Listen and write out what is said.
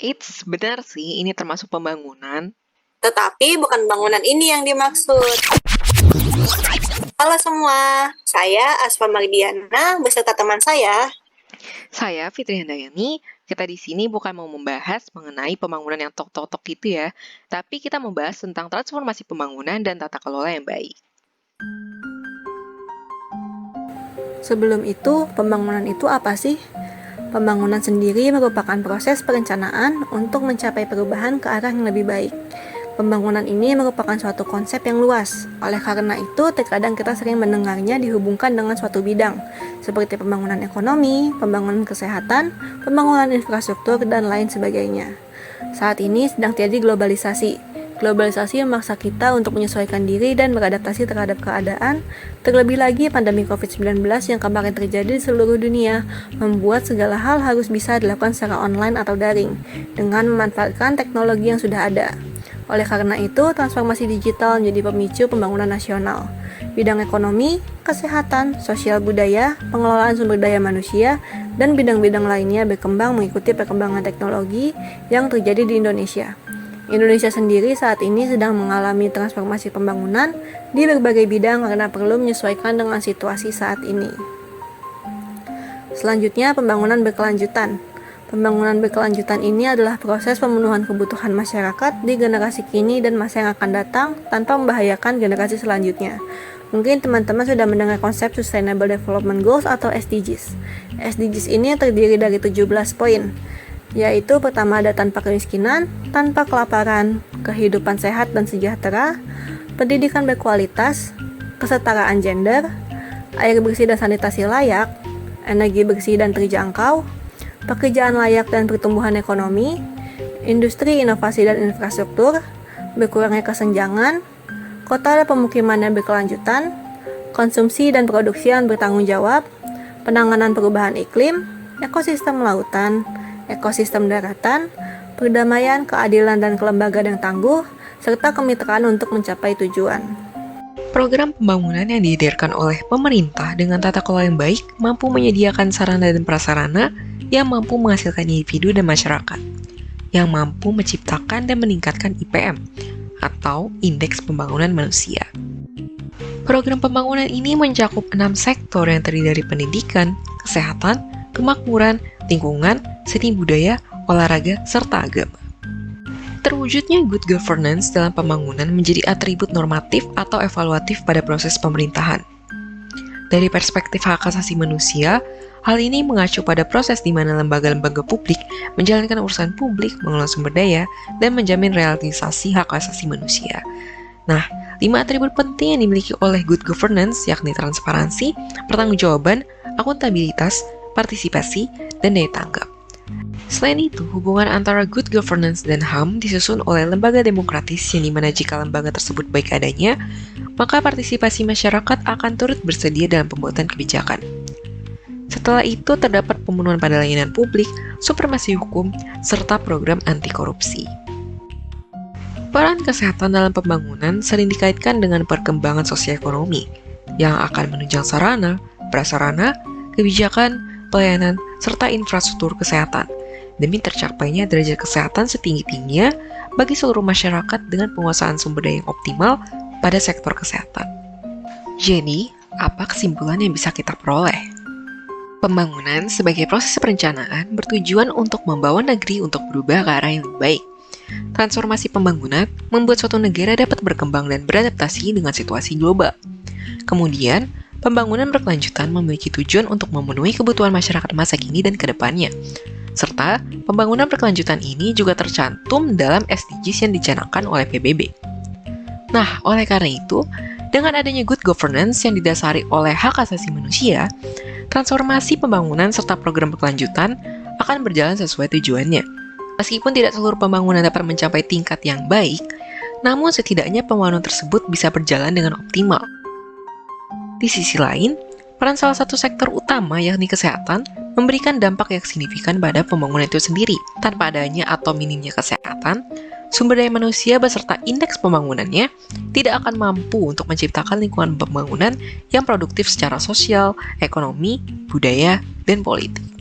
Eits, benar sih, ini termasuk pembangunan. Tetapi bukan bangunan ini yang dimaksud. Halo semua, saya Asfa Mardiana beserta teman saya. Saya Fitri Handayani, kita di sini bukan mau membahas mengenai pembangunan yang tok-tok-tok gitu ya, tapi kita membahas tentang transformasi pembangunan dan tata kelola yang baik. Sebelum itu, pembangunan itu apa sih? Pembangunan sendiri merupakan proses perencanaan untuk mencapai perubahan ke arah yang lebih baik. Pembangunan ini merupakan suatu konsep yang luas. Oleh karena itu, terkadang kita sering mendengarnya dihubungkan dengan suatu bidang, seperti pembangunan ekonomi, pembangunan kesehatan, pembangunan infrastruktur, dan lain sebagainya. Saat ini sedang terjadi globalisasi. Globalisasi memaksa kita untuk menyesuaikan diri dan beradaptasi terhadap keadaan, terlebih lagi pandemi COVID-19 yang kemarin terjadi di seluruh dunia, membuat segala hal harus bisa dilakukan secara online atau daring, dengan memanfaatkan teknologi yang sudah ada. Oleh karena itu, transformasi digital menjadi pemicu pembangunan nasional. Bidang ekonomi, kesehatan, sosial budaya, pengelolaan sumber daya manusia, dan bidang-bidang lainnya berkembang mengikuti perkembangan teknologi yang terjadi di Indonesia. Indonesia sendiri saat ini sedang mengalami transformasi pembangunan di berbagai bidang karena perlu menyesuaikan dengan situasi saat ini. Selanjutnya, pembangunan berkelanjutan. Pembangunan berkelanjutan ini adalah proses pemenuhan kebutuhan masyarakat di generasi kini dan masa yang akan datang tanpa membahayakan generasi selanjutnya. Mungkin teman-teman sudah mendengar konsep Sustainable Development Goals atau SDGs. SDGs ini terdiri dari 17 poin, yaitu pertama ada tanpa kemiskinan, tanpa kelaparan, kehidupan sehat dan sejahtera, pendidikan berkualitas, kesetaraan gender, air bersih dan sanitasi layak, energi bersih dan terjangkau, pekerjaan layak dan pertumbuhan ekonomi, industri, inovasi dan infrastruktur, berkurangnya kesenjangan, kota dan pemukiman yang berkelanjutan, konsumsi dan produksi yang bertanggung jawab, penanganan perubahan iklim, ekosistem lautan, ekosistem daratan, perdamaian, keadilan dan kelembagaan yang tangguh, serta kemitraan untuk mencapai tujuan. Program pembangunan yang dihadirkan oleh pemerintah dengan tata kelola yang baik mampu menyediakan sarana dan prasarana yang mampu menghasilkan individu dan masyarakat, yang mampu menciptakan dan meningkatkan IPM, atau Indeks Pembangunan Manusia. Program pembangunan ini mencakup 6 sektor yang terdiri dari pendidikan, kesehatan, kemakmuran, lingkungan, seni budaya, olahraga, serta agama. Terwujudnya good governance dalam pembangunan menjadi atribut normatif atau evaluatif pada proses pemerintahan. Dari perspektif hak asasi manusia, hal ini mengacu pada proses di mana lembaga-lembaga publik menjalankan urusan publik, mengelola sumber daya, dan menjamin realisasi hak asasi manusia. Nah, 5 atribut penting yang dimiliki oleh good governance yakni transparansi, pertanggungjawaban, akuntabilitas, partisipasi, dan daya tanggap. Selain itu, hubungan antara good governance dan HAM disusun oleh lembaga demokratis yang dimana jika lembaga tersebut baik adanya, maka partisipasi masyarakat akan turut bersedia dalam pembuatan kebijakan. Setelah itu terdapat pemenuhan pada layanan publik, supremasi hukum, serta program anti korupsi. Peran kesehatan dalam pembangunan sering dikaitkan dengan perkembangan sosial-ekonomi yang akan menunjang sarana, prasarana, kebijakan, pelayanan, serta infrastruktur kesehatan demi tercapainya derajat kesehatan setinggi-tingginya bagi seluruh masyarakat dengan penguasaan sumber daya yang optimal pada sektor kesehatan. Jadi, apa kesimpulan yang bisa kita peroleh? Pembangunan sebagai proses perencanaan bertujuan untuk membawa negeri untuk berubah ke arah yang lebih baik. Transformasi pembangunan membuat suatu negara dapat berkembang dan beradaptasi dengan situasi global. Kemudian, pembangunan berkelanjutan memiliki tujuan untuk memenuhi kebutuhan masyarakat masa kini dan ke depannya. Serta, pembangunan berkelanjutan ini juga tercantum dalam SDGs yang dicanangkan oleh PBB. Nah, oleh karena itu, dengan adanya good governance yang didasari oleh hak asasi manusia, transformasi pembangunan serta program berkelanjutan akan berjalan sesuai tujuannya. Meskipun tidak seluruh pembangunan dapat mencapai tingkat yang baik, namun setidaknya pembangunan tersebut bisa berjalan dengan optimal. Di sisi lain, peran salah satu sektor utama yakni kesehatan memberikan dampak yang signifikan pada pembangunan itu sendiri. Tanpa adanya atau minimnya kesehatan, sumber daya manusia beserta indeks pembangunannya tidak akan mampu untuk menciptakan lingkungan pembangunan yang produktif secara sosial, ekonomi, budaya, dan politik.